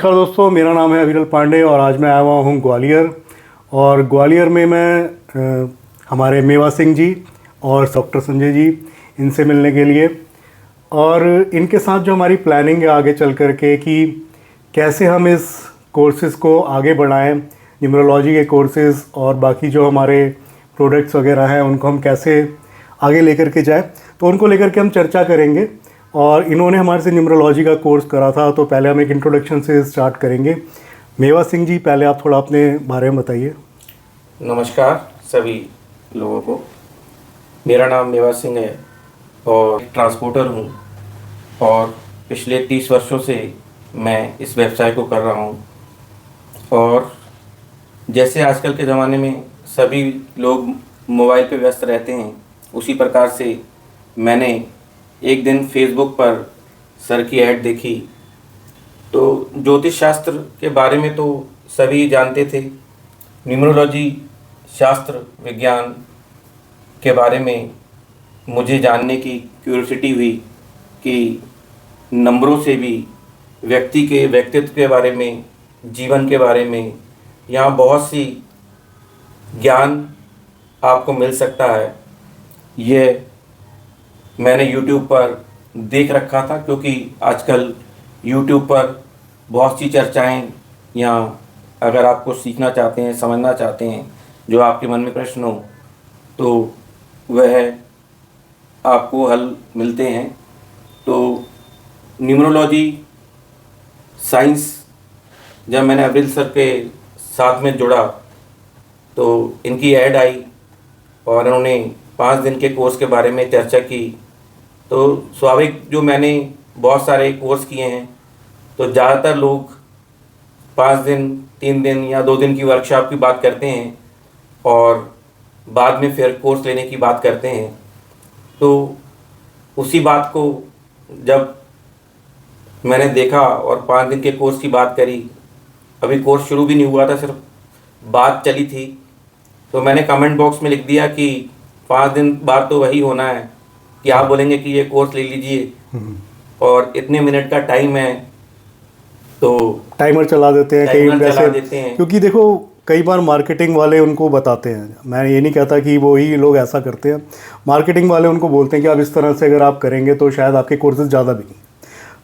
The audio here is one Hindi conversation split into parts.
नमस्कार दोस्तों, मेरा नाम है अविरल पांडे और आज मैं आया हुआ हूँ ग्वालियर। और ग्वालियर में मैं हमारे मेवा सिंह जी और डॉक्टर संजय जी इनसे मिलने के लिए, और इनके साथ जो हमारी प्लानिंग है आगे चल कर के कि कैसे हम इस कोर्सेज़ को आगे बढ़ाएं, न्यूमरोलॉजी के कोर्सेज़ और बाकी जो हमारे प्रोडक्ट्स वगैरह हैं उनको हम कैसे आगे लेकर के जाएं, तो उनको लेकर के हम चर्चा करेंगे। और इन्होंने हमारे से न्यूमरोलॉजी का कोर्स करा था, तो पहले हम एक इंट्रोडक्शन से स्टार्ट करेंगे। मेवा सिंह जी, पहले आप थोड़ा अपने बारे में बताइए। नमस्कार सभी लोगों को। मेरा नाम मेवा सिंह है और ट्रांसपोर्टर हूँ और पिछले 30 वर्षों से मैं इस व्यवसाय को कर रहा हूँ। और जैसे आजकल के ज़माने में सभी लोग मोबाइल पे व्यस्त रहते हैं, उसी प्रकार से मैंने एक दिन फेसबुक पर सर की ऐड देखी। तो ज्योतिष शास्त्र के बारे में तो सभी जानते थे, न्यूमरोलॉजी शास्त्र विज्ञान के बारे में मुझे जानने की क्यूरियोसिटी हुई कि नंबरों से भी व्यक्ति के व्यक्तित्व के बारे में, जीवन के बारे में यहाँ बहुत सी ज्ञान आपको मिल सकता है। ये मैंने YouTube पर देख रखा था, क्योंकि आजकल YouTube पर बहुत सी चर्चाएं, यहाँ अगर आपको सीखना चाहते हैं, समझना चाहते हैं, जो आपके मन में प्रश्न हो तो वह आपको हल मिलते हैं। तो न्यूमरोलॉजी साइंस जब मैंने अविरल सर के साथ में जुड़ा तो इनकी ऐड आई और उन्होंने 5 दिन के कोर्स के बारे में चर्चा की। तो स्वाभाविक, जो मैंने बहुत सारे कोर्स किए हैं तो ज़्यादातर लोग 5 दिन, 3 दिन या 2 दिन की वर्कशॉप की बात करते हैं और बाद में फिर कोर्स लेने की बात करते हैं। तो उसी बात को जब मैंने देखा और 5 दिन के कोर्स की बात करी, अभी कोर्स शुरू भी नहीं हुआ था, सिर्फ बात चली थी, तो मैंने कमेंट बॉक्स में लिख दिया कि 5 दिन बाद तो वही होना है कि आप बोलेंगे कि ये कोर्स ले लीजिए और इतने मिनट का टाइम है, तो टाइमर चला देते हैं कई चला देते हैं। क्योंकि देखो, कई बार मार्केटिंग वाले उनको बताते हैं, मैं ये नहीं कहता कि वो ही लोग ऐसा करते हैं, मार्केटिंग वाले उनको बोलते हैं कि आप इस तरह से अगर आप करेंगे तो शायद आपके कोर्सेज ज़्यादा बिकें।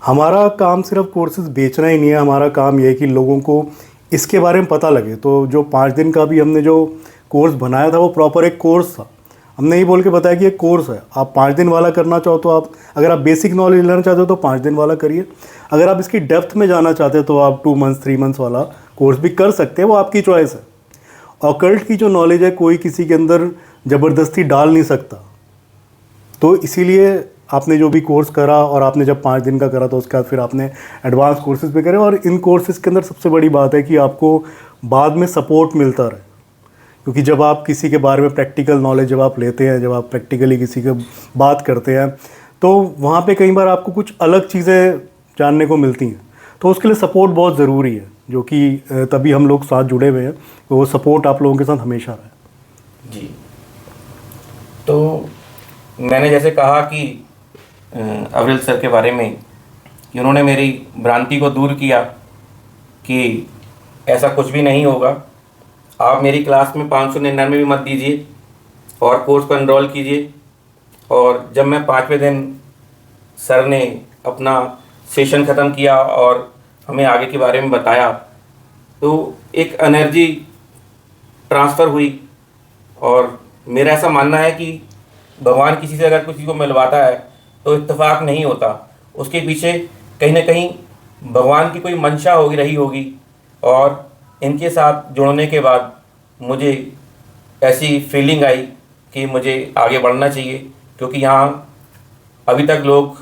हमारा काम सिर्फ कोर्सेज बेचना ही नहीं है, हमारा काम ये है कि लोगों को इसके बारे में पता लगे। तो जो 5 दिन का भी हमने जो कोर्स बनाया था वो प्रॉपर एक कोर्स था। हमने ये बोल के बताया कि ये कोर्स है, आप 5 दिन वाला करना चाहो तो आप, अगर आप बेसिक नॉलेज लेना चाहते हो तो 5 दिन वाला करिए, अगर आप इसकी डेप्थ में जाना चाहते हो तो आप 2 मंथ्स 3 मंथ्स वाला कोर्स भी कर सकते हैं, वो आपकी चॉइस है। ऑकल्ट की जो नॉलेज है कोई किसी के अंदर ज़बरदस्ती डाल नहीं सकता। तो इसीलिए आपने जो भी कोर्स करा और आपने जब 5 दिन का करा तो उसके बाद फिर आपने एडवांस कोर्सेज भी करे। और इन कोर्सेज के अंदर सबसे बड़ी बात है कि आपको बाद में सपोर्ट मिलता रहे, क्योंकि जब आप किसी के बारे में प्रैक्टिकल नॉलेज जब आप लेते हैं, जब आप प्रैक्टिकली किसी के बात करते हैं, तो वहाँ पे कई बार आपको कुछ अलग चीज़ें जानने को मिलती हैं। तो उसके लिए सपोर्ट बहुत ज़रूरी है, जो कि तभी हम लोग साथ जुड़े हुए हैं, तो वो सपोर्ट आप लोगों के साथ हमेशा रहे। जी, तो मैंने जैसे कहा कि अविरल सर के बारे में कि उन्होंने मेरी भ्रांति को दूर किया कि ऐसा कुछ भी नहीं होगा, आप मेरी क्लास में 599 भी मत दीजिए और कोर्स को एनरोल कीजिए। और जब मैं 5वें दिन सर ने अपना सेशन ख़त्म किया और हमें आगे के बारे में बताया, तो एक एनर्जी ट्रांसफ़र हुई। और मेरा ऐसा मानना है कि भगवान किसी से अगर किसी को मिलवाता है तो इत्तेफाक नहीं होता, उसके पीछे कहीं ना कहीं भगवान की कोई मंशा होगी रही होगी। और इनके साथ जुड़ने के बाद मुझे ऐसी फीलिंग आई कि मुझे आगे बढ़ना चाहिए, क्योंकि यहाँ अभी तक लोग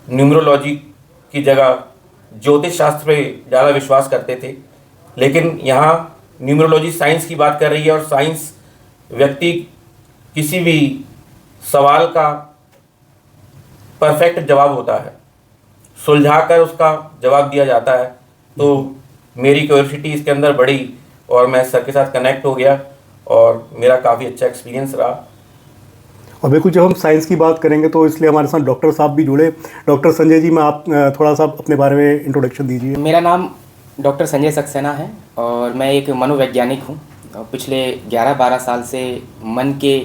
न्यूमरोलॉजी की जगह ज्योतिष शास्त्र पे ज़्यादा विश्वास करते थे, लेकिन यहाँ न्यूमरोलॉजी साइंस की बात कर रही है और साइंस व्यक्ति किसी भी सवाल का परफेक्ट जवाब होता है, सुलझा कर उसका जवाब दिया जाता है। तो मेरी क्यूरियोसिटी इसके अंदर बढ़ी और मैं सर के साथ कनेक्ट हो गया और मेरा काफ़ी अच्छा एक्सपीरियंस रहा। और बिल्कुल जब हम साइंस की बात करेंगे तो इसलिए हमारे साथ डॉक्टर साहब भी जुड़े। डॉक्टर संजय जी, मैं आप थोड़ा सा अपने बारे में इंट्रोडक्शन दीजिए। मेरा नाम डॉक्टर संजय सक्सेना है और मैं एक मनोवैज्ञानिक हूँ। और पिछले 11-12 साल से मन के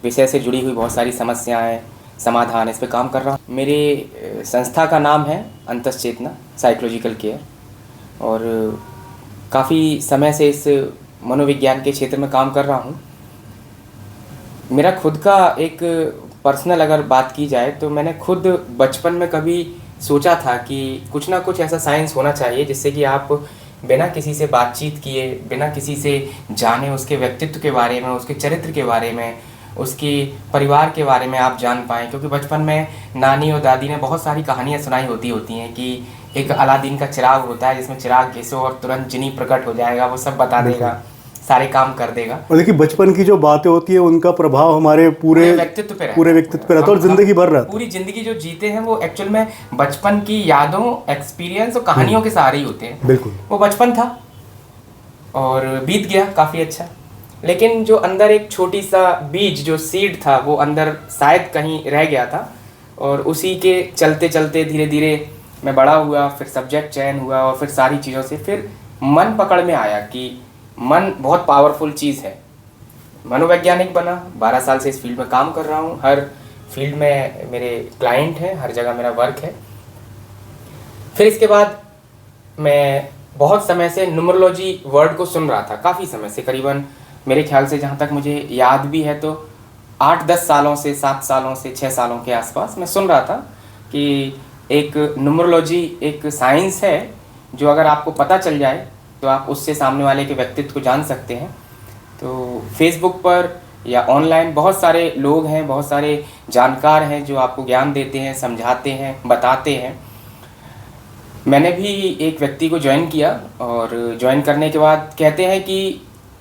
विषय से जुड़ी हुई बहुत सारी समस्याएं, समाधान, इस पे काम कर रहा हूँ। मेरे संस्था का नाम है अंतश्चेतना साइकोलॉजिकल केयर और काफ़ी समय से इस मनोविज्ञान के क्षेत्र में काम कर रहा हूँ। मेरा खुद का एक पर्सनल अगर बात की जाए तो मैंने खुद बचपन में कभी सोचा था कि कुछ ना कुछ ऐसा साइंस होना चाहिए जिससे कि आप बिना किसी से बातचीत किए, बिना किसी से जाने उसके व्यक्तित्व के बारे में, उसके चरित्र के बारे में, उसके परिवार के बारे में आप जान पाएँ। क्योंकि बचपन में नानी और दादी ने बहुत सारी कहानियाँ सुनाई होती हैं कि एक अलादीन का चिराग होता है जिसमें चिराग घिसो और तुरंत जिनी प्रकट हो जाएगा, वो सब बता देगा, सारे काम कर देगा। और देखिए बचपन की जो बातें होती है उनका प्रभाव हमारे पूरे व्यक्तित्व पे रहता है और जिंदगी भर रहता है। पूरी जिंदगी जो जीते हैं वो एक्चुअल में बचपन की यादों, एक्सपीरियंस और कहानियों के सहारे ही होते हैं। बिल्कुल, वो बचपन था और बीत गया काफ़ी अच्छा, लेकिन जो अंदर एक छोटी सा बीज, जो सीड था, वो अंदर शायद कहीं रह गया था और उसी के चलते चलते धीरे धीरे मैं बड़ा हुआ, फिर सब्जेक्ट चयन हुआ और फिर सारी चीज़ों से फिर मन पकड़ में आया कि मन बहुत पावरफुल चीज़ है। मनोवैज्ञानिक बना, 12 साल से इस फील्ड में काम कर रहा हूँ। हर फील्ड में मेरे क्लाइंट हैं, हर जगह मेरा वर्क है। फिर इसके बाद मैं बहुत समय से न्यूमरोलॉजी वर्ड को सुन रहा था, काफ़ी समय से, करीबन मेरे ख्याल से जहाँ तक मुझे याद भी है तो 8-10 सालों से, 7 सालों से, 6 सालों के आसपास मैं सुन रहा था कि एक न्यूमरोलॉजी एक साइंस है जो अगर आपको पता चल जाए तो आप उससे सामने वाले के व्यक्तित्व को जान सकते हैं। तो फेसबुक पर या ऑनलाइन बहुत सारे लोग हैं, बहुत सारे जानकार हैं जो आपको ज्ञान देते हैं, समझाते हैं, बताते हैं। मैंने भी एक व्यक्ति को ज्वाइन किया और ज्वाइन करने के बाद कहते हैं कि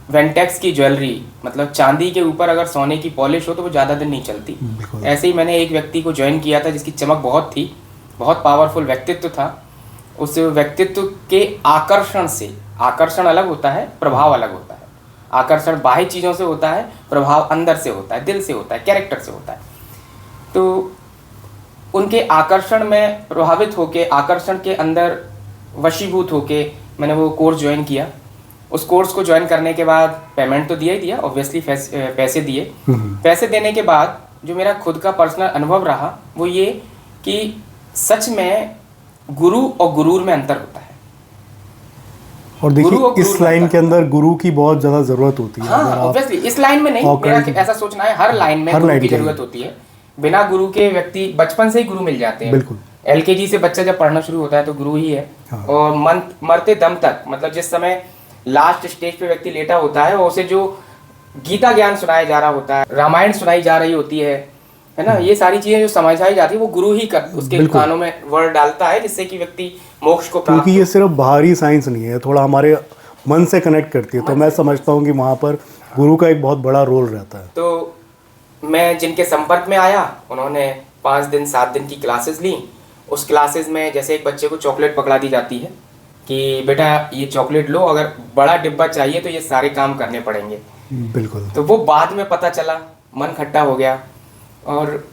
वेंटेक्स की ज्वेलरी, मतलब चांदी के ऊपर अगर सोने की पॉलिश हो तो वो ज़्यादा दिन नहीं चलती। ऐसे ही मैंने एक व्यक्ति को ज्वाइन किया था जिसकी चमक बहुत थी, बहुत पावरफुल व्यक्तित्व था। उस व्यक्तित्व के आकर्षण से, आकर्षण अलग होता है, प्रभाव अलग होता है। आकर्षण बाह्य चीज़ों से होता है, प्रभाव अंदर से होता है, दिल से होता है, कैरेक्टर से होता है। तो उनके आकर्षण में प्रभावित होके, आकर्षण के अंदर वशीभूत होके मैंने वो कोर्स ज्वाइन किया। उस कोर्स को ज्वाइन करने के बाद पेमेंट तो दिया ही दिया, ऑब्वियसली पैसे दिए। पैसे देने के बाद जो मेरा खुद का पर्सनल अनुभव रहा वो ये कि सच में गुरु और गुरूर में अंतर होता है। और देखिए इस लाइन के अंदर गुरु की बहुत ज़्यादा ज़रूरत होती है। हाँ, ऑब्वियसली इस लाइन में नहीं, मेरा ऐसा सोचना है हर लाइन में गुरु की ज़रूरत होती है। बिना गुरु के व्यक्ति बचपन से ही गुरु मिल जाते हैं। बिल्कुल, LKG से बच्चा जब पढ़ना शुरू होता है तो गुरु ही है। हाँ। और मरते दम तक, मतलब जिस समय लास्ट स्टेज पे व्यक्ति लेटा होता है और उसे जो गीता ज्ञान सुनाया जा रहा होता है, रामायण सुनाई जा रही होती है ना, ये सारी चीजें जो समझाई जाती है वो गुरु ही उसके कानों में वर्ड डालता है जिससे कि व्यक्ति मोक्ष को प्राप्त। क्योंकि ये सिर्फ बाहरी साइंस नहीं है, थोड़ा हमारे मन से कनेक्ट करती है, तो मैं समझता हूँ कि वहाँ पर गुरु का एक बहुत बड़ा रोल रहता है। तो मैं जिनके संपर्क में आया उन्होंने 5 दिन 7 दिन की क्लासेस ली। उस क्लासेस में जैसे एक बच्चे को चॉकलेट पकड़ा दी जाती है कि बेटा ये चॉकलेट लो, अगर बड़ा डिब्बा चाहिए तो ये सारे काम करने पड़ेंगे। बिल्कुल। तो वो बाद में पता चला, मन खट्टा हो गया। और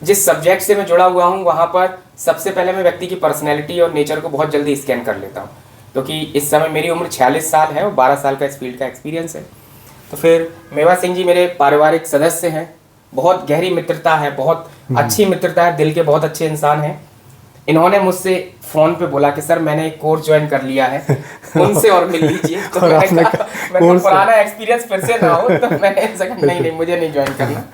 जिस सब्जेक्ट से मैं जुड़ा हुआ हूँ वहाँ पर सबसे पहले मैं व्यक्ति की पर्सनैलिटी और नेचर को बहुत जल्दी स्कैन कर लेता हूँ, क्योंकि इस समय मेरी उम्र 46 साल है और 12 साल का इस फील्ड का एक्सपीरियंस है। तो फिर मेवा सिंह जी मेरे पारिवारिक सदस्य हैं, बहुत गहरी मित्रता है, बहुत अच्छी मित्रता है, दिल के बहुत अच्छे इंसान हैं। इन्होंने मुझसे फ़ोन पे बोला कि सर मैंने एक कोर्स ज्वाइन कर लिया है, उनसे और मिल लीजिए। तो मैंने कहा मैं पुराना एक्सपीरियंस फिर से ना हो, तो मैंने कहा नहीं मुझे नहीं ज्वाइन करना।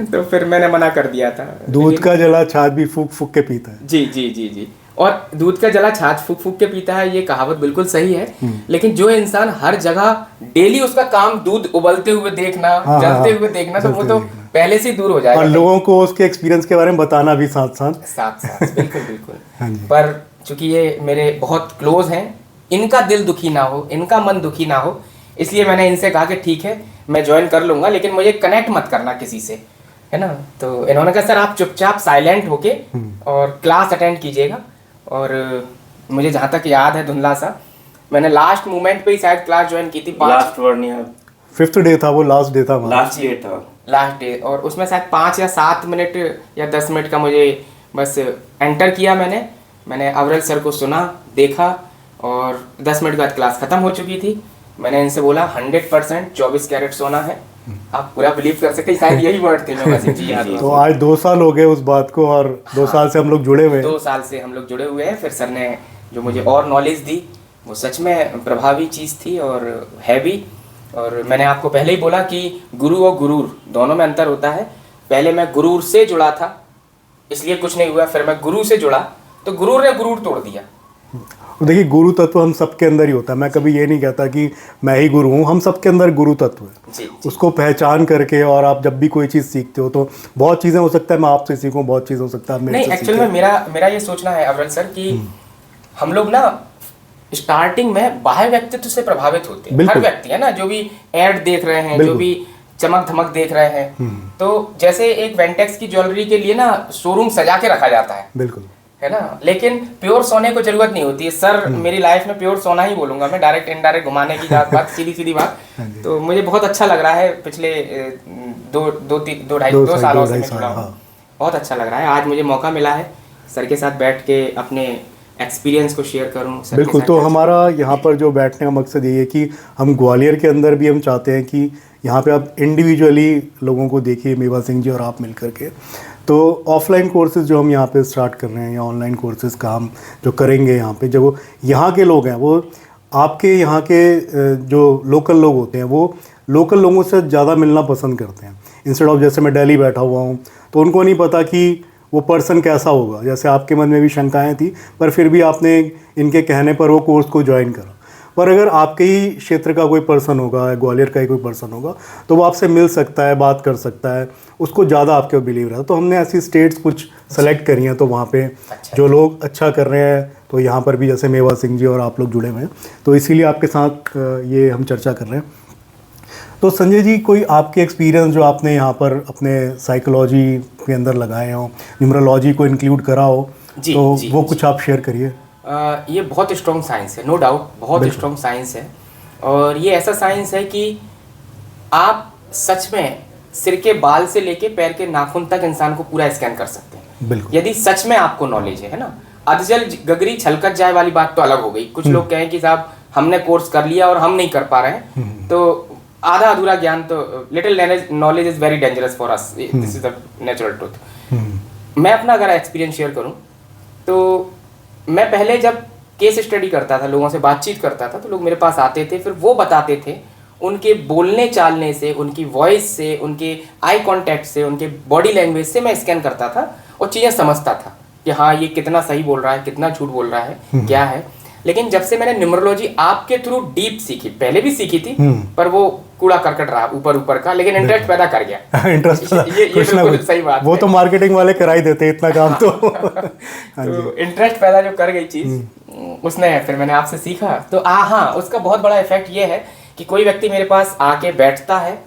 तो फिर मैंने मना कर दिया था। दूध का जला छाछ भी फूक फूक के पीता है। जी जी जी जी। और दूध का जला छाछ फूक फूक के पीता है, ये कहावत बिल्कुल सही है। लेकिन जो इंसान हर जगह डेली उसका काम दूध उबलते हुए देखना, जलते हुए देखना, तो वो तो पहले से ही दूर हो जाएगा। और लोगों को उसके एक्सपीरियंस के बारे में बताना भी साथ साथ बिल्कुल बिल्कुल। पर चूंकि ये मेरे बहुत क्लोज हैं, इनका दिल दुखी ना हो, इनका मन दुखी ना हो, इसलिए मैंने इनसे कहा कि ठीक है मैं ज्वाइन कर लूंगा, लेकिन मुझे कनेक्ट मत करना किसी से, है ना। तो इन्होंने कहा सर आप चुपचाप साइलेंट होके और क्लास अटेंड कीजिएगा। और मुझे जहाँ तक याद है धुंधला सा, मैंने लास्ट मोमेंट पे ही शायद क्लास ज्वाइन की थी। लास्ट वर्नियर 5th डे था वो, लास्ट डे था। लास्ट डे था। लास्ट डे, और उसमें शायद 5 या 7 मिनट या 10 मिनट का मुझे बस एंटर किया मैंने अवरल सर को सुना, देखा, और 10 मिनट बाद क्लास ख़त्म हो चुकी थी। मैंने इनसे बोला 100% 24 कैरेट सोना है। आप पूरा बिलीव कर सकते हैं, शायद यही वर्ड थे मेवा सिंह जी याद। तो आज 2 साल हो गए उस बात को, और 2 साल से हम लोग जुड़े हुए हैं। 2 साल से हम लोग जुड़े हुए हैं। फिर सर ने जो मुझे और नॉलेज दी वो सच में प्रभावी चीज़ थी और है भी। और मैंने आपको पहले ही बोला कि गुरु और गुरूर दोनों में अंतर होता है। पहले मैं गुरूर से जुड़ा था इसलिए कुछ नहीं हुआ, फिर मैं गुरु से जुड़ा तो गुरूर ने गुरूर तोड़ दिया। देखिए, गुरु तत्व हम सबके अंदर ही होता है। मैं कभी ये नहीं कहता कि मैं ही गुरु हूँ, हम सबके अंदर गुरु तत्व है। जी। उसको पहचान करके, और आप जब भी कोई चीज़ सीखते हो तो बहुत चीज़ें हो सकता है मैं आपसे सीखूं, बहुत चीज़ हो सकता है आप मेरे नहीं, से एक्चुअल में मेरा ये सोचना है अवरल सर कि हम लोग ना स्टार्टिंग में बाह्य व्यक्तित्व से प्रभावित होते हैं। हर व्यक्ति है ना, जो भी एड देख रहे हैं, जो भी चमक धमक देख रहे हैं, तो जैसे एक वेंटेक्स की ज्वेलरी के लिए ना शोरूम सजा के रखा जाता है, बिल्कुल, है ना, लेकिन प्योर सोने को जरूरत नहीं होती है। सर मेरी लाइफ में प्योर सोना ही बोलूंगा मैं, डायरेक्ट इनडायरेक्ट घुमाने की बात सीधी बात। तो मुझे बहुत अच्छा लग रहा है, पिछले 2 सालों से मैं जुड़ा हूँ, बहुत अच्छा लग रहा है। आज मुझे मौका मिला है सर के साथ बैठ के अपने एक्सपीरियंस को शेयर करूं। बिल्कुल। तो हमारा यहाँ पर जो बैठने का मकसद ये है कि हम ग्वालियर के अंदर भी हम चाहते हैं कि यहाँ पे आप इंडिविजुअली लोगों को देखिए, मेवा सिंह जी और आप मिल करके। तो ऑफलाइन कोर्सेज जो हम यहाँ पे स्टार्ट कर रहे हैं या ऑनलाइन कोर्सेज का हम जो करेंगे यहाँ पे, जो यहाँ के लोग हैं वो आपके यहाँ के जो लोकल लोग होते हैं वो लोकल लोगों से ज़्यादा मिलना पसंद करते हैं। इंस्टेड ऑफ जैसे मैं दिल्ली बैठा हुआ हूँ तो उनको नहीं पता कि वो पर्सन कैसा होगा। जैसे आपके मन में भी शंकाएं थी, पर फिर भी आपने इनके कहने पर वो कोर्स को ज्वाइन करा। पर अगर आपके ही क्षेत्र का कोई पर्सन होगा, ग्वालियर का ही कोई पर्सन होगा, तो वो आपसे मिल सकता है, बात कर सकता है, उसको ज़्यादा आपके बिलीव रहता है। तो हमने ऐसी स्टेट्स कुछ सेलेक्ट करी हैं, तो वहाँ पे जो लोग अच्छा कर रहे हैं, तो यहाँ पर भी जैसे मेवा सिंह जी और आप लोग जुड़े हुए हैं, तो इसीलिए आपके साथ ये हम चर्चा कर रहे हैं। तो संजय जी, कोई आपके एक्सपीरियंस जो आपने यहाँ पर अपने साइकोलॉजी के अंदर लगाए हो, न्यूमरोलॉजी को इंक्लूड करा हो, तो वो कुछ आप शेयर करिए। ये बहुत स्ट्रॉन्ग साइंस है, नो डाउट, बहुत स्ट्रॉन्ग साइंस है। और ये ऐसा साइंस है कि आप सच में सिर के बाल से लेके पैर के नाखून तक इंसान को पूरा स्कैन कर सकते हैं। बिल्कुल। यदि सच में आपको नॉलेज है ना। अधजल गगरी छलकत जाए वाली बात तो अलग हो गई। कुछ लोग कहें कि साहब हमने कोर्स कर लिया और हम नहीं कर पा रहे हैं, तो आधा अधूरा ज्ञान, तो little knowledge is very dangerous for us, this is the natural truth. मैं अपना अगर एक्सपीरियंस शेयर करूं तो मैं पहले जब केस स्टडी करता था, लोगों से बातचीत करता था, तो लोग मेरे पास आते थे, फिर वो बताते थे, उनके बोलने चालने से, उनकी वॉइस से, उनके आई कांटेक्ट से, उनके बॉडी लैंग्वेज से मैं स्कैन करता था और चीज़ें समझता था कि हाँ ये कितना सही बोल रहा है, कितना झूठ बोल रहा है, क्या है। लेकिन जब से मैंने न्यूमरोलॉजी आपके थ्रू डीप सीखी, पहले भी सीखी थी, पर वो कूड़ा करकट रहा ऊपर का, लेकिन इंटरेस्ट पैदा कर गया। इंटरेस्ट ये बिल्कुल सही बात वो है। तो मार्केटिंग वाले करा ही देते इतना काम तो। तो इंटरेस्ट पैदा जो कर गई चीज, उसने फिर मैंने आपसे सीखा। तो हाँ, उसका बहुत बड़ा इफेक्ट ये है कि कोई व्यक्ति मेरे पास आके बैठता है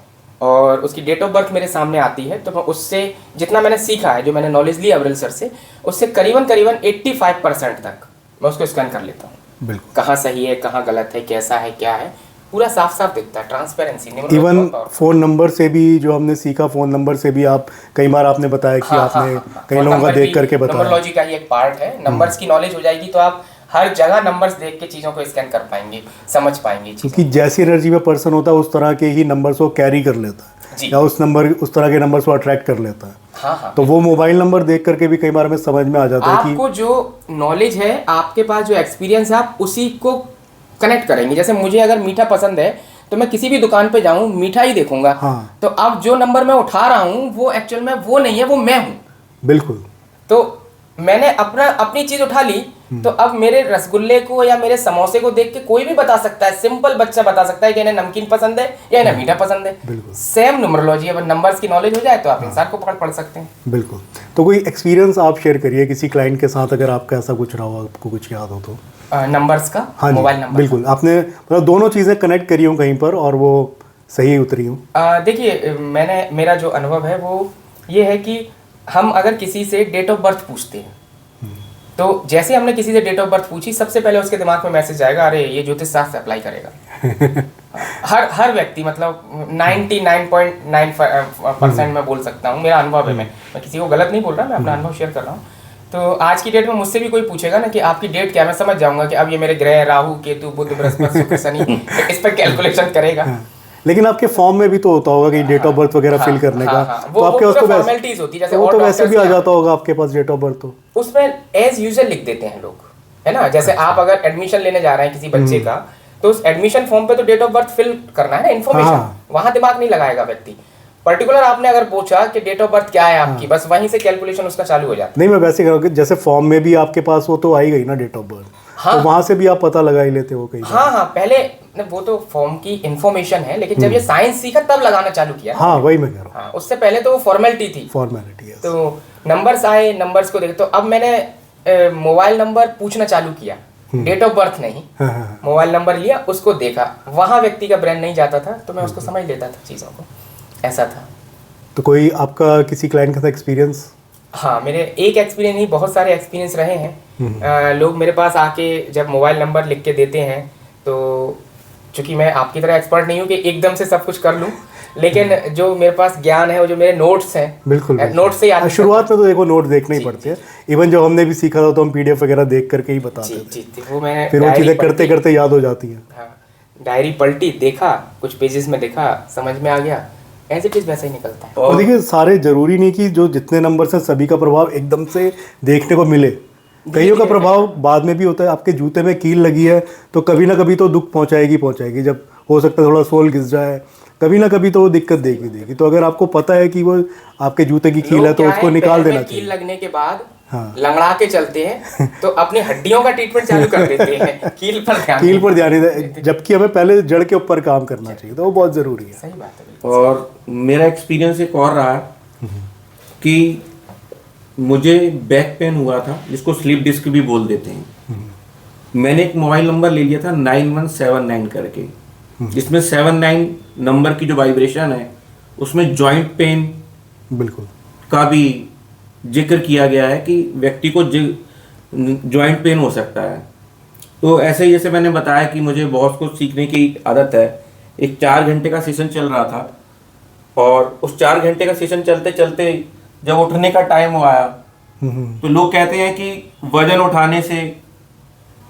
और उसकी डेट ऑफ बर्थ मेरे सामने आती है, तो मैं उससे जितना मैंने सीखा है, जो मैंने नॉलेज ली अवरल सर से, उससे करीबन 85% तक मैं उसको स्कैन कर लेता हूँ। बिल्कुल। कहाँ सही है, कहाँ गलत है, कैसा है, क्या है, पूरा साफ साफ दिखता है, ट्रांसपेरेंसी। इवन फोन नंबर से भी जो हमने सीखा, फोन नंबर से भी आप कई बार आपने बताया कि आपने कई लोगों का देख करके बताया। न्यूमरोलॉजी का ही एक पार्ट है। नंबर्स की नॉलेज हो जाएगी तो आप हर जगह नंबर्स देख के चीज़ों को स्कैन कर पाएंगे, समझ पाएंगे। क्योंकि जैसी एनर्जी में पर्सन होता है उस तरह के ही नंबर्स को कैरी कर लेता है, या उस तरह के नंबर्स को अट्रैक्ट कर लेता है। हाँ। तो वो मोबाइल नंबर देख करके भी कई बार हमें समझ में आ जाता है कि आपको जो नॉलेज है, आपके पास जो एक्सपीरियंस है, आप उसी को कनेक्ट करेंगे। जैसे मुझे अगर मीठा पसंद है तो मैं किसी भी दुकान पे जाऊं मीठा ही देखूंगा। हाँ। तो अब जो नंबर मैं उठा रहा हूं वो एक्चुअल में वो नहीं है, वो मैं हूं। बिल्कुल। तो मैंने अपनी चीज उठा ली, तो अब मेरे रसगुल्ले को या मेरे समोसे को देख के कोई भी बता सकता है, सिंपल बच्चा बता सकता है कि इन्हें नमकीन पसंद है या इन्हें मीठा पसंद है। सेम न्यूमरोलॉजी, अगर नंबर्स की नॉलेज हो जाए तो आप इंसान को पढ़ सकते हैं। बिल्कुल। तो कोई एक्सपीरियंस आप शेयर करिए किसी क्लाइंट के साथ, अगर आपका ऐसा कुछ रहा हो, आपको कुछ याद हो तो। नंबर्स का, हाँ, मोबाइल नंबर। बिल्कुल। आपने मतलब दोनों चीज़ें कनेक्ट करी हो कहीं पर और वो सही उतरी हो। देखिए, मेरा जो अनुभव है वो ये है कि हम अगर किसी से डेट ऑफ बर्थ पूछते हैं, तो जैसे हमने किसी से डेट ऑफ बर्थ पूछी, सबसे पहले उसके दिमाग में मैसेज आएगा, अरे ये ज्योतिष शास्त्र अप्लाई करेगा। हर व्यक्ति मतलब 99.9% मैं बोल सकता हूँ, मेरा अनुभव है। मैं किसी को गलत नहीं बोल रहा, मैं अपना अनुभव शेयर कर रहा हूँ। तो आज की डेट में मुझसे भी कोई पूछेगा ना कि आपकी डेट क्या है, मैं समझ जाऊंगा कि अब ये मेरे ग्रह राहु केतु बुध बृहस्पति शुक्र शनि इस पर कैलकुलेशन करेगा। लेकिन आपके फॉर्म में भी तो होता होगा कि डेट ऑफ बर्थ वगैरह फिल करने का, तो आपके पास तो फॉर्मेलिटीज होती है, जैसे वो तो वैसे भी आ जाता होगा आपके पास डेट ऑफ बर्थ, तो उसमें एज यूजुअल लिख देते हैं लोग, है ना। जैसे आप अगर एडमिशन लेने जा रहे हैं किसी बच्चे का, तो उस एडमिशन फॉर्म पे तो डेट ऑफ बर्थ फिल करना है ना, इन्फॉर्मेशन, वहां दिमाग नहीं लगाएगा व्यक्ति। पर्टिकुलर आपने अगर पूछा कि डेट ऑफ बर्थ क्या है आपकी, बस वहीं से कैलकुलेशन उसका चालू हो जाता है। नहीं, मैं वैसे कह रहा हूँ कि जैसे फॉर्म में भी आपके पास वो तो आई गई ना डेट ऑफ बर्थ, तो वहां से भी आप पता लगा ही लेते हो कहीं। हाँ, पहले वो तो फॉर्म की इन्फॉर्मेशन है, लेकिन जब ये साइंस सीखा तब लगाना चालू किया। हाँ, वही मैं कह रहा हूँ। हाँ, उससे पहले तो वो फॉर्मेलिटी थी। फॉर्मेलिटी, तो नंबर्स आए, नंबर्स को देख, तो अब मैंने मोबाइल नंबर पूछना चालू किया, डेट ऑफ बर्थ नहीं, मोबाइल नंबर लिया, उसको देखा, वहां व्यक्ति का ब्रेन नहीं जाता था, तो मैं उसको समझ लेता था चीज़ों को, ऐसा था। तो कोई आपका किसी क्लाइंट का एक्सपीरियंस? हाँ, मेरे एक एक्सपीरियंस नहीं, बहुत सारे एक्सपीरियंस रहे हैं। लोग मेरे पास आके जब मोबाइल नंबर लिख के देते हैं, तो चूंकि मैं आपकी तरह एक्सपर्ट नहीं हूँ कि एकदम से सब कुछ कर लूँ, लेकिन जो मेरे पास ज्ञान है, वो जो मेरे नोट्स हैं, बिल्कुल नोट से याद। शुरुआत में तो देखो नोट देखने ही पड़ते हैं, इवन जो हमने भी सीखा था तो हम पीडीएफ वगैरह देख करके ही बताते थे। वो मैंने फिर वो चीज़ें करते करते याद हो जाती हैं। हाँ, डायरी पलटी, देखा, कुछ पेजेस में देखा, समझ में आ गया, एज इट इज वैसे ही निकलता है। और देखिए, सारे जरूरी नहीं कि जो जितने नंबर हैं सभी का प्रभाव एकदम से देखने को मिले, कईयों का प्रभाव बाद में भी होता है। आपके जूते में कील लगी है तो कभी ना कभी तो दुख पहुंचाएगी, जब हो सकता है थोड़ा सोल घिस जाए, कभी ना कभी तो वो दिक्कत देगी। तो अगर आपको पता है कि वो आपके जूते की कील है तो उसको निकाल देना चाहिए। कील लगने के बाद लंगड़ा के चलते हैं तो अपनी हड्डियों का ट्रीटमेंट चालू कर देते हैं, कील पर ध्यान दें, जबकि हमें पहले जड़ के ऊपर काम करना चाहिए, तो वो बहुत जरूरी है। सही बात है। और मेरा एक्सपीरियंस एक और रहा कि मुझे बैक पेन हुआ था, जिसको स्लीप डिस्क भी बोल देते हैं। मैंने एक मोबाइल नंबर ले लिया था 9179 करके, जिसमें 79 नंबर की जो वाइब्रेशन है उसमें जॉइंट पेन बिल्कुल का भी जिक्र किया गया है कि व्यक्ति को जॉइंट पेन हो सकता है। तो ऐसे ही जैसे मैंने बताया कि मुझे बहुत कुछ सीखने की आदत है, एक 4 घंटे का सेशन चल रहा था, और उस 4 घंटे का सेशन चलते चलते जब उठने का टाइम आया तो लोग कहते हैं कि वजन उठाने से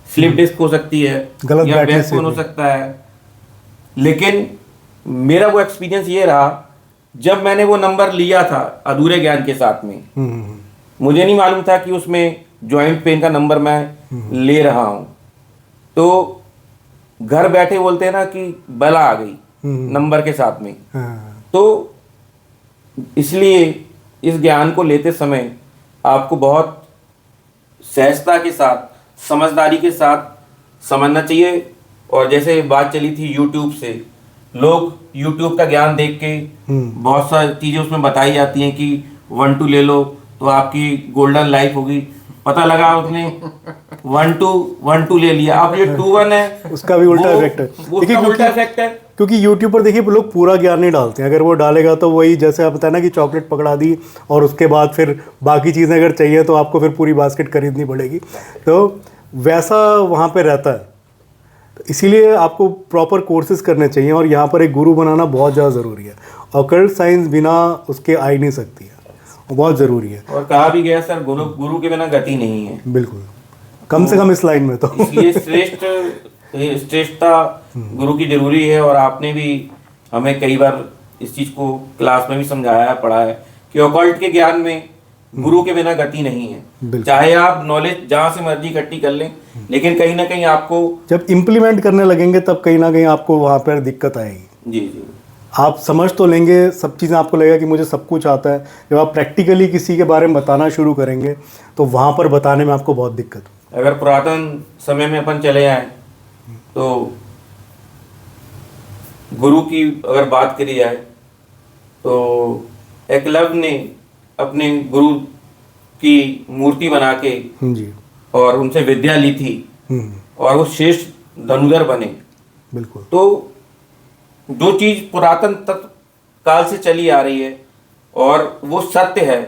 स्लिप डिस्क हो सकती है या बैक पेन हो सकता है। लेकिन मेरा वो एक्सपीरियंस ये रहा, जब मैंने वो नंबर लिया था अधूरे ज्ञान के साथ में, मुझे नहीं मालूम था कि उसमें जॉइंट पेन का नंबर मैं ले रहा हूं। तो घर बैठे बोलते हैं ना कि बला आ गई नंबर के साथ में। तो इसलिए इस ज्ञान को लेते समय आपको बहुत सहजता के साथ, समझदारी के साथ समझना चाहिए। और जैसे बात चली थी यूट्यूब से, लोग यूट्यूब का ज्ञान देख के बहुत सारी चीज़ें उसमें बताई जाती हैं कि 1 2 ले लो तो आपकी गोल्डन लाइफ होगी। पता लगा उसने 1 2 ले लिया, अब ये 2 1 है, उसका भी उल्टा इफेक्ट है। देखिए उल्टा इफेक्ट है, क्योंकि यूट्यूब पर देखिए लोग पूरा ज्ञान नहीं डालते हैं। अगर वो डालेगा तो वही जैसे आप बताया ना कि चॉकलेट पकड़ा दी और उसके बाद फिर बाकी चीज़ें अगर चाहिए तो आपको फिर पूरी बास्केट खरीदनी पड़ेगी, तो वैसा वहाँ पे रहता है। तो इसीलिए आपको प्रॉपर कोर्सेज करने चाहिए, और यहाँ पर एक गुरु बनाना बहुत ज़्यादा ज़रूरी है। ऑकल्ट साइंस बिना उसके आ ही नहीं सकती है, वो बहुत ज़रूरी है। और कहा भी गया सर, गुरु के बिना गति नहीं है। बिल्कुल, कम से कम इस लाइन में तो इसलिए श्रेष्ठता गुरु की जरूरी है। और आपने भी हमें कई बार इस चीज को क्लास में भी समझाया, पढ़ा है कि ऑकल्ट के ज्ञान में गुरु के बिना गति नहीं है। चाहे आप नॉलेज जहां से मर्जी इकट्ठी कर लें, लेकिन कहीं ना कहीं आपको जब इम्प्लीमेंट करने लगेंगे तब कहीं ना कहीं आपको वहाँ पर दिक्कत आएगी। जी जी, आप समझ तो लेंगे सब चीज़ें, आपको लगेगा कि मुझे सब कुछ आता है। जब आप प्रैक्टिकली किसी के बारे में बताना शुरू करेंगे तो वहाँ पर बताने में आपको बहुत दिक्कत होगी। अगर पुरातन समय में अपन चले आए तो गुरु की अगर बात करी जाए तो एकलव्य ने अपने गुरु की मूर्ति बना के जी और उनसे विद्या ली थी, और वो श्रेष्ठ धनुधर बने। बिल्कुल। तो जो चीज पुरातन काल से चली आ रही है और वो सत्य है,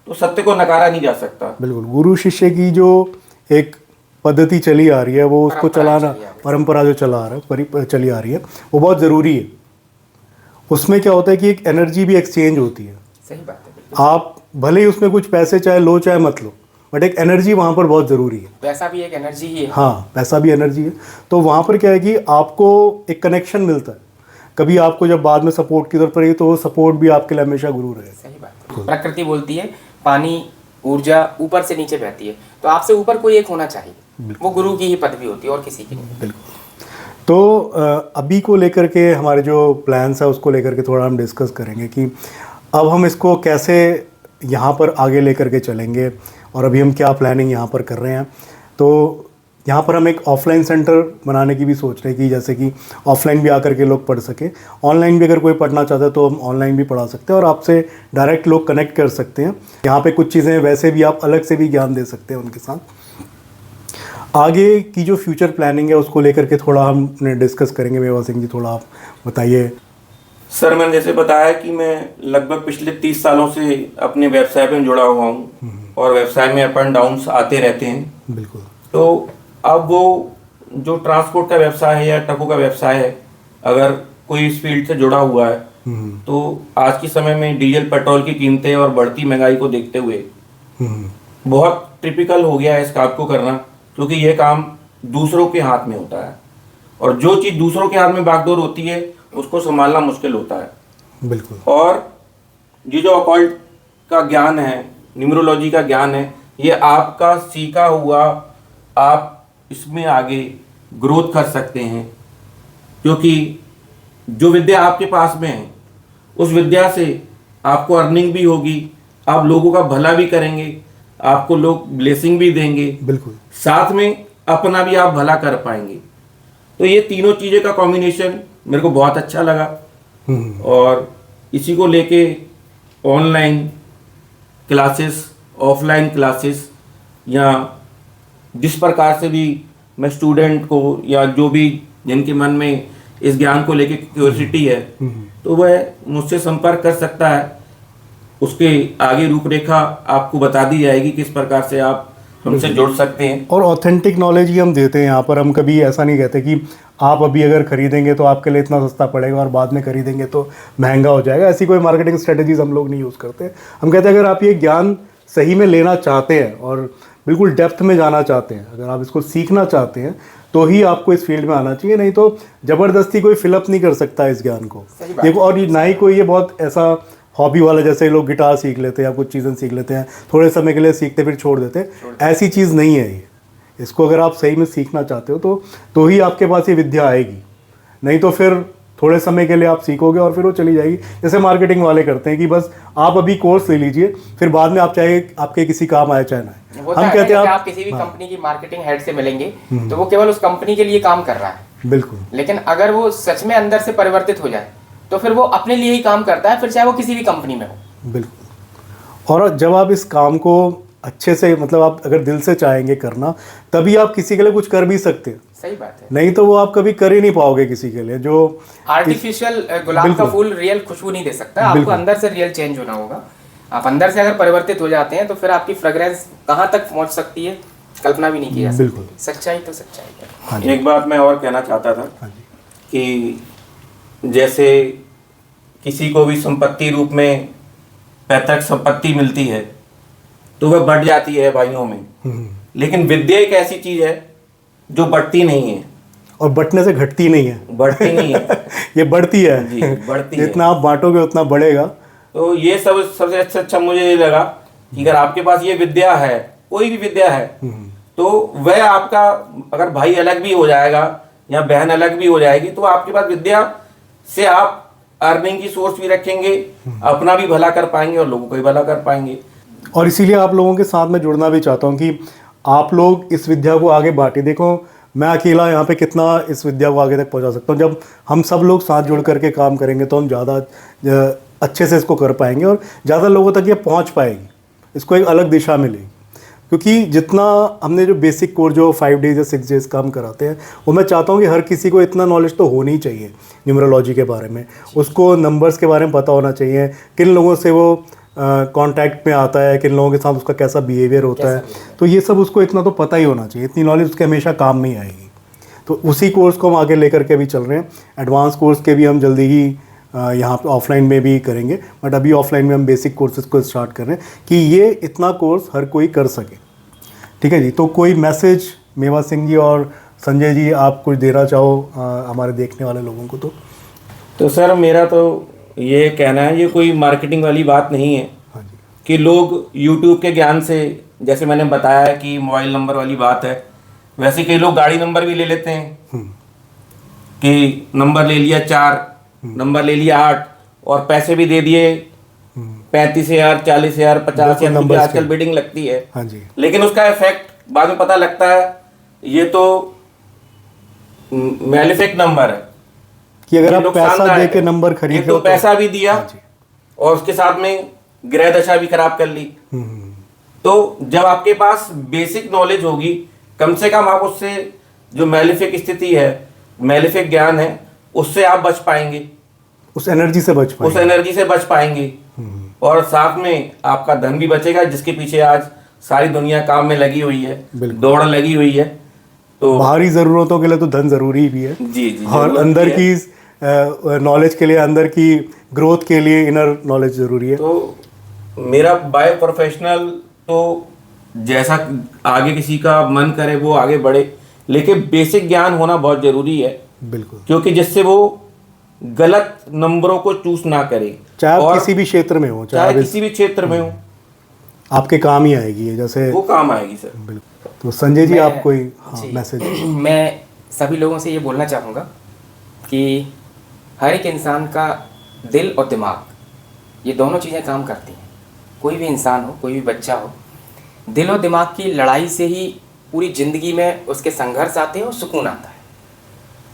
तो सत्य को नकारा नहीं जा सकता। बिल्कुल, गुरु शिष्य की जो एक पद्धति चली आ रही है, वो उसको परंपरा चलाना, चली आ रही है। परंपरा जो चला आ रहा है, चली आ रही है, वो बहुत ज़रूरी है। उसमें क्या होता है कि एक एनर्जी भी एक्सचेंज होती है। सही बात है, बिल्कुल। आप भले ही उसमें कुछ पैसे चाहे लो चाहे मत लो, बट एक एनर्जी वहाँ पर बहुत ज़रूरी है। पैसा भी एक एनर्जी ही है। हाँ, पैसा भी एनर्जी है। तो वहाँ पर क्या है कि आपको एक कनेक्शन मिलता है। कभी आपको जब बाद में सपोर्ट की जरूरत पड़ेगी तो वो सपोर्ट भी आपके लिए हमेशा गुरु रहेगा। सही बात है। प्रकृति बोलती है पानी, ऊर्जा ऊपर से नीचे बहती है, तो आपसे ऊपर कोई एक होना चाहिए, वो गुरु की ही पदवी होती है और किसी की नहीं। बिल्कुल। तो अभी को लेकर के हमारे जो प्लान्स है उसको लेकर के थोड़ा हम डिस्कस करेंगे कि अब हम इसको कैसे यहाँ पर आगे लेकर के चलेंगे और अभी हम क्या प्लानिंग यहाँ पर कर रहे हैं। तो यहाँ पर हम एक ऑफलाइन सेंटर बनाने की भी सोच रहे हैं कि जैसे कि ऑफलाइन भी आकर के लोग पढ़ सकें, ऑनलाइन भी अगर कोई पढ़ना चाहता है तो हम ऑनलाइन भी पढ़ा सकते हैं और आपसे डायरेक्ट लोग कनेक्ट कर सकते हैं। यहाँ पे कुछ चीज़ें वैसे भी आप अलग से भी ज्ञान दे सकते हैं उनके साथ। आगे की जो फ्यूचर प्लानिंग है उसको लेकर के थोड़ा हम डिस्कस करेंगे। मेवा सिंह जी, थोड़ा आप बताइए। सर, मैंने जैसे बताया कि मैं लगभग पिछले 30 सालों से अपने व्यवसाय में जुड़ा हुआ हूँ और व्यवसाय में अप एंड डाउन्स आते रहते हैं। बिल्कुल। तो अब वो जो ट्रांसपोर्ट का व्यवसाय है या ट्रकों का व्यवसाय है, अगर कोई इस फील्ड से जुड़ा हुआ है तो आज के समय में डीजल पेट्रोल की कीमतें और बढ़ती महंगाई को देखते हुए बहुत टिपिकल हो गया है इस काम को करना, क्योंकि ये काम दूसरों के हाथ में होता है और जो चीज़ दूसरों के हाथ में बागडोर होती है उसको संभालना मुश्किल होता है। बिल्कुल। और ये जो ऑकल्ट का ज्ञान है, न्यूमरोलॉजी का ज्ञान है, ये आपका सीखा हुआ, आप इसमें आगे ग्रोथ कर सकते हैं, क्योंकि जो विद्या आपके पास में है उस विद्या से आपको अर्निंग भी होगी, आप लोगों का भला भी करेंगे, आपको लोग ब्लेसिंग भी देंगे, बिल्कुल। साथ में अपना भी आप भला कर पाएंगे। तो ये तीनों चीज़ें का कॉम्बिनेशन मेरे को बहुत अच्छा लगा और इसी को लेके ऑनलाइन क्लासेस, ऑफलाइन क्लासेस या जिस प्रकार से भी मैं स्टूडेंट को या जो भी जिनके मन में इस ज्ञान को लेके क्यूरियोसिटी है तो वह मुझसे संपर्क कर सकता है। उसके आगे रूपरेखा आपको बता दी जाएगी किस प्रकार से आप हमसे जुड़ सकते हैं। और ऑथेंटिक नॉलेज ही हम देते हैं यहाँ पर। हम कभी ऐसा नहीं कहते कि आप अभी अगर खरीदेंगे तो आपके लिए इतना सस्ता पड़ेगा और बाद में खरीदेंगे तो महंगा हो जाएगा। ऐसी कोई मार्केटिंग स्ट्रेटजीज हम लोग नहीं यूज़ करते। हम कहते हैं अगर आप ये ज्ञान सही में लेना चाहते हैं और बिल्कुल डेप्थ में जाना चाहते हैं, अगर आप इसको सीखना चाहते हैं तो ही आपको इस फील्ड में आना चाहिए, नहीं तो ज़बरदस्ती कोई फिलअप नहीं कर सकता इस ज्ञान को। देखो, और ना ही कोई ये बहुत ऐसा हॉबी वाला, जैसे लोग गिटार सीख लेते हैं या कुछ चीज़ें सीख लेते हैं, थोड़े समय के लिए सीखते फिर छोड़ देते हैं, ऐसी चीज़ नहीं है ये। इसको अगर आप सही में सीखना चाहते हो तो ही आपके पास ये विद्या आएगी, नहीं तो फिर थोड़े समय के लिए आप सीखोगे और फिर वो चली जाएगी। जैसे मार्केटिंग वाले करते हैं कि बस आप अभी कोर्स ले लीजिए, फिर बाद में आप चाहे आपके किसी काम आए चाहे ना आए। हम कहते हैं आप किसी भी कंपनी की मार्केटिंग हेड से मिलेंगे तो वो केवल उस कंपनी के लिए काम कर रहा है। बिल्कुल। लेकिन अगर वो सच में अंदर से परिवर्तित हो जाए तो फिर वो अपने लिए ही काम करता है, फिर चाहे वो किसी भी कंपनी में हो। बिल्कुल। और जब आप इस काम को अच्छे से, मतलब आप अगर दिल से चाहेंगे करना, तभी आप किसी के लिए कुछ कर भी सकते हैं। सही बात है। नहीं तो वो आप कभी कर ही नहीं पाओगे किसी के लिए। जो आर्टिफिशियल गुलाब का फूल रियल खुशबू नहीं दे सकता, आपको अंदर से रियल चेंज होना होगा। आप अंदर से अगर परिवर्तित हो जाते हैं तो फिर आपकी फ्रेग्रेंस कहाँ तक पहुँच सकती है कल्पना भी नहीं की जा सकती। बिल्कुल। सच्चाई तो सच्चाई है। एक बात मैं और कहना चाहता था कि जैसे किसी को भी संपत्ति रूप में पैतृक संपत्ति मिलती है तो वह बढ़ जाती है भाइयों में, लेकिन विद्या एक ऐसी चीज है जो बढ़ती नहीं है और बंटने से घटती नहीं है, बढ़ती नहीं है। ये बढ़ती है जी, बढ़ती है। जितना आप बांटोगे उतना बढ़ेगा। तो ये सबसे अच्छा मुझे ये लगा कि अगर आपके पास ये विद्या है, कोई भी विद्या है, तो वह आपका, अगर भाई अलग भी हो जाएगा या बहन अलग भी हो जाएगी, तो आपके पास विद्या से आप अर्निंग की सोर्स भी रखेंगे, अपना भी भला कर पाएंगे और लोगों को भी भला कर पाएंगे। और इसीलिए आप लोगों के साथ में जुड़ना भी चाहता हूँ कि आप लोग इस विद्या को आगे बांटें। देखो, मैं अकेला यहाँ पे कितना इस विद्या को आगे तक पहुँचा सकता हूँ। जब हम सब लोग साथ जुड़ करके काम करेंगे तो हम ज़्यादा अच्छे से इसको कर पाएंगे और ज़्यादा लोगों तक ये पहुँच पाएगी, इसको एक अलग दिशा मिलेगी। क्योंकि जितना हमने जो बेसिक कोर्स जो 5 डेज या 6 डेज काम कराते हैं, वो मैं चाहता हूँ कि हर किसी को इतना नॉलेज तो होनी चाहिए न्यूमरोलॉजी के बारे में, उसको नंबर्स के बारे में पता होना चाहिए, किन लोगों से वो कांटेक्ट में आता है, किन लोगों के साथ उसका कैसा बिहेवियर होता है, behavior। तो ये सब उसको इतना तो पता ही होना चाहिए। इतनी नॉलेज उसके हमेशा काम में ही आएगी। तो उसी कोर्स को हम आगे लेकर के भी चल रहे हैं। एडवांस कोर्स के भी हम जल्दी ही यहाँ पे ऑफलाइन में भी करेंगे, बट अभी ऑफलाइन में हम बेसिक कोर्सेज को स्टार्ट कर रहे हैं कि ये इतना कोर्स हर कोई कर सके। ठीक है जी, तो कोई मैसेज मेवा सिंह जी और संजय जी आप कुछ देना चाहो हमारे देखने वाले लोगों को? तो सर मेरा तो ये कहना है, ये कोई मार्केटिंग वाली बात नहीं है हाँ जी, कि लोग YouTube के ज्ञान से, जैसे मैंने बताया है कि मोबाइल नंबर वाली बात है, वैसे कई लोग गाड़ी नंबर भी ले लेते हैं कि नंबर ले लिया 4, नंबर ले लिया 8 और पैसे भी दे दिए 35,000, 40,000, 50,000, क्योंकि numbers आजकल के। बिडिंग लगती है। हाँ जी, लेकिन उसका इफेक्ट बाद में पता लगता है ये तो मैलिफिक नंबर है कि अगर ये आप पैसा नुकसानदायक दे के है। नंबर खरीदो एक तो पैसा भी दिया हाँ जी, और उसके साथ में ग्रह दशा भी खराब कर ली। तो जब आपके पास बेसिक नॉलेज होगी, कम से कम आप उससे जो मैलिफिक स्थिति है, मैलिफिक ज्ञान है, उससे आप बच पाएंगे, उस एनर्जी से बच उस पाएंगे। एनर्जी से बच पाएंगे और साथ में आपका धन भी बचेगा, जिसके पीछे आज सारी दुनिया काम में लगी हुई है, बिल्कुल। दौड़ लगी हुई है। तो बाहरी ज़रूरतों के लिए तो धन ज़रूरी भी है, जी जी, और जरूरत अंदर भी है। की नॉलेज के लिए, अंदर की ग्रोथ के लिए इनर नॉलेज ज़रूरी है। तो मेरा बाय प्रोफेशनल तो जैसा आगे किसी का मन करे वो आगे बढ़े, लेकिन बेसिक ज्ञान होना बहुत ज़रूरी है, बिल्कुल, क्योंकि जिससे वो गलत नंबरों को चूज ना करे, चाहे आप और किसी भी क्षेत्र में हो, चाहे आप किसी भी क्षेत्र में हो, आपके काम ही आएगी ये, जैसे वो काम आएगी सर। बिल्कुल। तो संजय जी मैं- आप कोई जी। मैसेज? मैं सभी लोगों से ये बोलना चाहूँगा कि हर एक इंसान का दिल और दिमाग, ये दोनों चीज़ें काम करती हैं। कोई भी इंसान हो, कोई भी बच्चा हो, दिल और दिमाग की लड़ाई से ही पूरी ज़िंदगी में उसके संघर्ष आते हैं और सुकून आता है।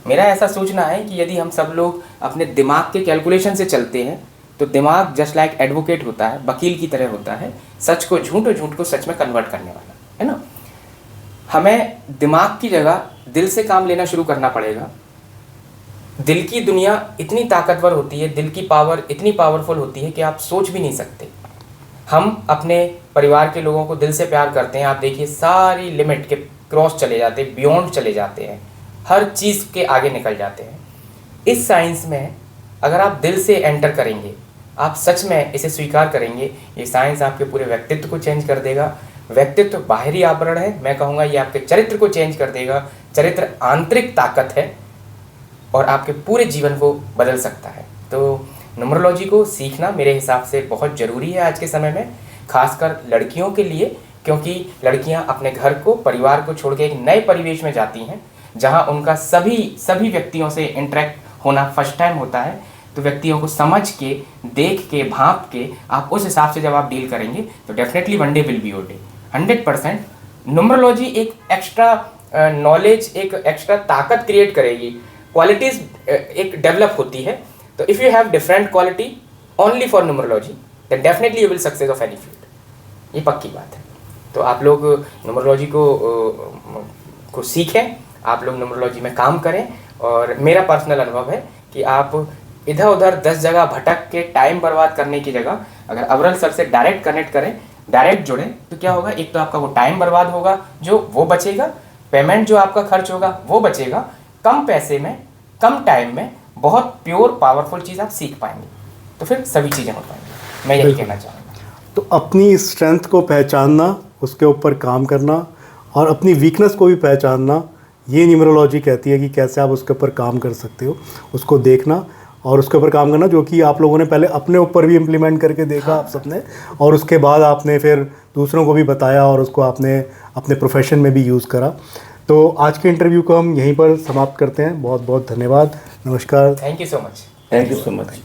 मेरा ऐसा सोचना है कि यदि हम सब लोग अपने दिमाग के कैलकुलेशन से चलते हैं, तो दिमाग जस्ट लाइक एडवोकेट होता है, वकील की तरह होता है, सच को झूठ और झूठ को सच में कन्वर्ट करने वाला, है ना। हमें दिमाग की जगह दिल से काम लेना शुरू करना पड़ेगा। दिल की दुनिया इतनी ताकतवर होती है, दिल की पावर इतनी पावरफुल होती है कि आप सोच भी नहीं सकते। हम अपने परिवार के लोगों को दिल से प्यार करते हैं, आप देखिए सारी लिमिट के क्रॉस चले जाते हैं, बियॉन्ड चले जाते हैं, हर चीज़ के आगे निकल जाते हैं। इस साइंस में अगर आप दिल से एंटर करेंगे, आप सच में इसे स्वीकार करेंगे, ये साइंस आपके पूरे व्यक्तित्व को चेंज कर देगा। व्यक्तित्व बाहरी आवरण है, मैं कहूँगा ये आपके चरित्र को चेंज कर देगा। चरित्र आंतरिक ताकत है और आपके पूरे जीवन को बदल सकता है। तो न्यूमरोलॉजी को सीखना मेरे हिसाब से बहुत ज़रूरी है आज के समय में, खासकर लड़कियों के लिए, क्योंकि लड़कियां अपने घर को, परिवार को छोड़ के एक नए परिवेश में जाती हैं, जहां उनका सभी व्यक्तियों से इंटरेक्ट होना फर्स्ट टाइम होता है। तो व्यक्तियों को समझ के, देख के, भांप के, आप उस हिसाब से जब आप डील करेंगे तो definitely one day will be your day. 100% numerology एक एक्स्ट्रा नॉलेज, एक एक्स्ट्रा ताकत क्रिएट करेगी। क्वालिटीज़ एक डेवलप होती है। तो if you have different quality only for numerology, then definitely you will success of any field. ये पक्की बात है। तो आप लोग न्यूमरोलॉजी को सीखें, आप लोग न्यूमरोलॉजी में काम करें। और मेरा पर्सनल अनुभव है कि आप इधर उधर 10 जगह भटक के टाइम बर्बाद करने की जगह अगर अवरल सर से डायरेक्ट कनेक्ट करें, डायरेक्ट जुड़ें, तो क्या होगा, एक तो आपका वो टाइम बर्बाद होगा जो वो बचेगा, पेमेंट जो आपका खर्च होगा वो बचेगा, कम पैसे में, कम टाइम में बहुत प्योर पावरफुल चीज़ आप सीख पाएंगे। तो फिर सभी चीज़ें हो पाएंगी। मैं यही कहना चाहूँगा। तो अपनी स्ट्रेंथ को पहचानना, उसके ऊपर काम करना और अपनी वीकनेस को भी पहचानना, ये न्यूमरोलॉजी कहती है कि कैसे आप उसके ऊपर काम कर सकते हो। उसको देखना और उसके ऊपर काम करना, जो कि आप लोगों ने पहले अपने ऊपर भी इम्प्लीमेंट करके देखा आप सबने, और उसके बाद आपने फिर दूसरों को भी बताया और उसको आपने अपने प्रोफेशन में भी यूज़ करा। तो आज के इंटरव्यू को हम यहीं पर समाप्त करते हैं। बहुत बहुत धन्यवाद। नमस्कार। Thank you so much. Thank you so much.